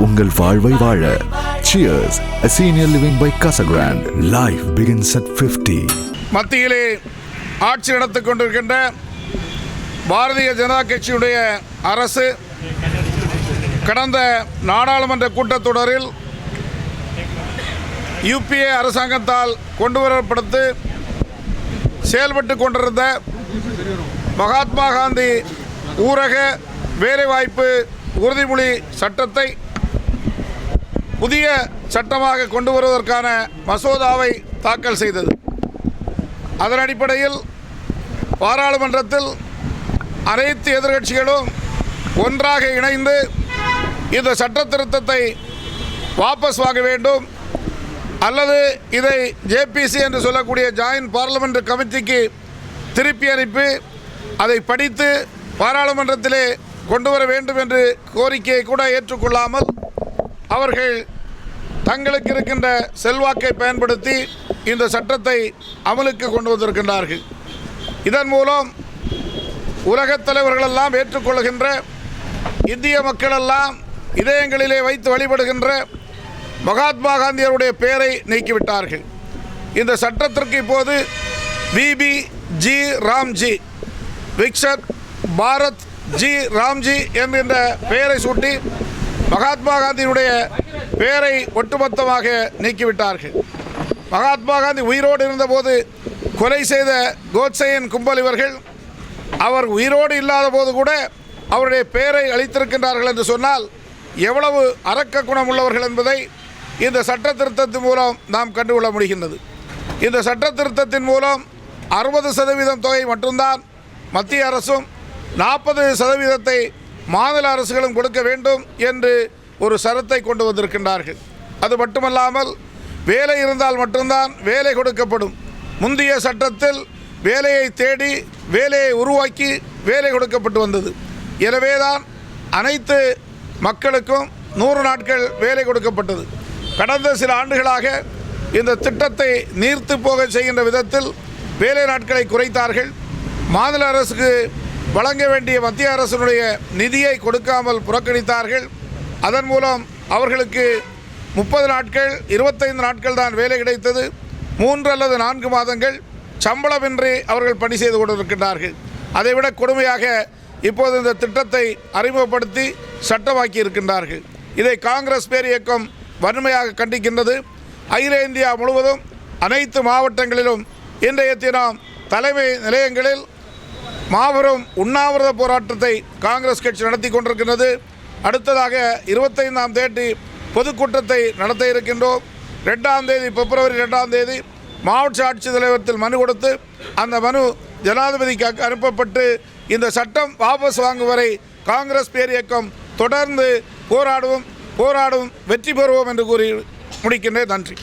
உங்கள் வாழ்வை வாழ. Cheers, a senior living by Casa Grande. Life begins at 50. மத்தியிலே ஆட்சி நடத்திக் கொண்டிருக்கின்ற பாரதிய ஜனதா கட்சியுடைய அரசு கடந்த நாடாளுமன்ற கூட்டத்தொடரில் யுபிஏ அரசாங்கத்தால் கொண்டு வரப்பட்டு செயல்பட்டு கொண்டிருந்த மகாத்மா காந்தி ஊரக வேலைவாய்ப்பு உறுதிமொழி சட்டத்தை புதிய சட்டமாக கொண்டு வருவதற்கான மசோதாவை தாக்கல் செய்தது. அதன் அடிப்படையில் பாராளுமன்றத்தில் அனைத்து எதிர்க்கட்சிகளும் ஒன்றாக இணைந்து இந்த சட்ட திருத்தத்தை வாபஸ் வாங்க வேண்டும் அல்லது இதை ஜேபிசி என்று சொல்லக்கூடிய ஜாயின்ட் பார்லிமெண்ட் கமிட்டிக்கு திருப்பி அனுப்பி அதை படித்து பாராளுமன்றத்திலே கொண்டு வர வேண்டும் என்று கோரிக்கையை கூட ஏற்றுக்கொள்ளாமல் அவர்கள் தங்களுக்கு இருக்கின்ற செல்வாக்கை பயன்படுத்தி இந்த சட்டத்தை அமலுக்கு கொண்டு வந்திருக்கின்றார்கள். இதன் மூலம் உலகத் தலைவர்களெல்லாம் ஏற்றுக்கொள்கின்ற இந்திய மக்களெல்லாம் இதயங்களிலே வைத்து வழிபடுகின்ற மகாத்மா காந்தியருடைய பெயரை நீக்கிவிட்டார்கள். இந்த சட்டத்திற்கு இப்போது VB G RAM G, Viksit Bharat G RAM G என்கின்ற பெயரை சூட்டி மகாத்மா காந்தியுடைய பெயரை ஒட்டுமொத்தமாக நீக்கிவிட்டார்கள். மகாத்மா காந்தி உயிரோடு இருந்தபோது கொலை செய்த கோட்சேயின் கும்பல் இவர்கள் அவர் உயிரோடு இல்லாத போது கூட அவருடைய பெயரை அளித்திருக்கின்றார்கள் என்று சொன்னால் எவ்வளவு அரக்க குணம் உள்ளவர்கள் என்பதை இந்த சட்ட திருத்தத்தின் மூலம் நாம் கண்டுகொள்ள முடிகின்றது. இந்த சட்ட திருத்தத்தின் மூலம் 60% தொகை மட்டும்தான் மத்திய அரசும் 40% மாநில அரசுகளும் கொடுக்க வேண்டும் என்று ஒரு சரத்தை கொண்டு வந்திருக்கின்றார்கள். அது மட்டுமல்லாமல் வேலை இருந்தால் மட்டும்தான் வேலை கொடுக்கப்படும். முந்தைய சட்டத்தில் வேலையை தேடி வேலையை உருவாக்கி வேலை கொடுக்கப்பட்டு வந்தது. எனவேதான் அனைத்து மக்களுக்கும் 100 நாட்கள் வேலை கொடுக்கப்பட்டது. கடந்த சில ஆண்டுகளாக இந்த திட்டத்தை நீர்த்து போக செய்கின்ற விதத்தில் வேலை நாட்களை குறைத்தார்கள். மாநில அரசுக்கு வழங்க வேண்டிய மத்திய அரசினுடைய நிதியை கொடுக்காமல் புறக்கணித்தார்கள். அதன் மூலம் அவர்களுக்கு 30 நாட்கள் 25 நாட்கள் தான் வேலை கிடைத்தது. 3 அல்லது 4 மாதங்கள் சம்பளமின்றி அவர்கள் பணி செய்து கொண்டிருக்கின்றார்கள். அதைவிட கொடுமையாக இப்போது இந்த திட்டத்தை அறிமுகப்படுத்தி சட்டமாக்கி இருக்கின்றார்கள். இதை காங்கிரஸ் பேர் இயக்கம் வன்மையாக கண்டிக்கின்றது. அகில இந்தியா முழுவதும் அனைத்து மாவட்டங்களிலும் இன்றைய தினம் தலைமை நிலையங்களில் மாபெரும் உண்ணாவிரத போராட்டத்தை காங்கிரஸ் கட்சி நடத்தி கொண்டிருக்கின்றது. அடுத்ததாக 25ஆம் தேதி பொதுக்கூட்டத்தை நடத்த இருக்கின்றோம். 2ஆம் தேதி பிப்ரவரி 2ஆம் தேதி மாவட்ட ஆட்சித்தலைவரத்தில் மனு கொடுத்து அந்த மனு ஜனாதிபதிக்கு அனுப்பப்பட்டு இந்த சட்டம் வாபஸ் வாங்கும் வரை காங்கிரஸ் பேர் இயக்கம் தொடர்ந்து போராடும் வெற்றி பெறுவோம் என்று கூறி முடிக்கின்றேன். நன்றி.